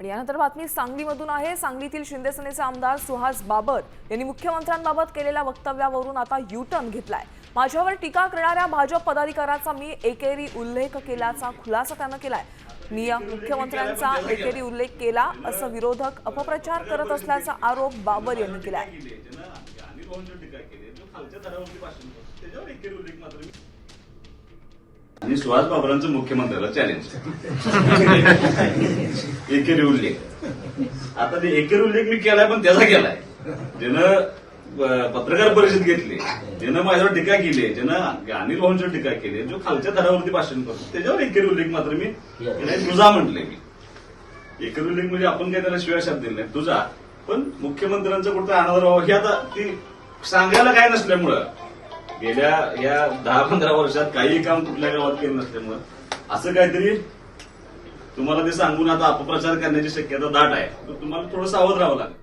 यानंतर बातमी सांगलीमधून आहे। सांगलीतील शिंदे सेनेचे आमदार सुहास बाबर यांनी मुख्यमंत्र्यांबाबत केलेल्या वक्तव्यावरून आता यू-टर्न घेतलाय। माझ्यावर टीका करणाऱ्या भाजप पदाधिकाऱ्याचा मी एकेरी उल्लेख केल्याचा खुलासा त्यानं केलाय। मी मुख्यमंत्र्यांचा एकेरी उल्लेख केला असं विरोधक अपप्रचार करत असल्याचा आरोप बाबर यांनी केलाय। आणि सुहास बाबरांचं मुख्यमंत्र्याला चॅलेंज एकेरी उल्लेख। आता ते एकेरी उल्लेख मी केलाय, पण त्याचा केलाय ज्यानं पत्रकार परिषद घेतली, ज्यानं माझ्यावर टीका केली, ज्यानं अनिल भाऊंच्यावर टीका केली, जो खालच्या थरावरती भाषण करतो त्याच्यावर एकेरी उल्लेख मात्र मी तुझा म्हटलंय। मी एकेरी उल्लेख म्हणजे आपण काही त्याला शिवाय शब्द दिले नाही, तुझा। पण मुख्यमंत्र्यांचा कुठचा अनादर व्हावा हे आता ती सांगायला काय नसल्यामुळं, गेल्या या 10-15 वर्षात काही काम कुठल्या गावात केलं नसल्यामुळं असं काहीतरी तुम्हाला ते सांगून आता अपप्रचार करण्याची शक्यता दाट आहे। तर तुम्हाला थोडं सावध राहावं लागेल।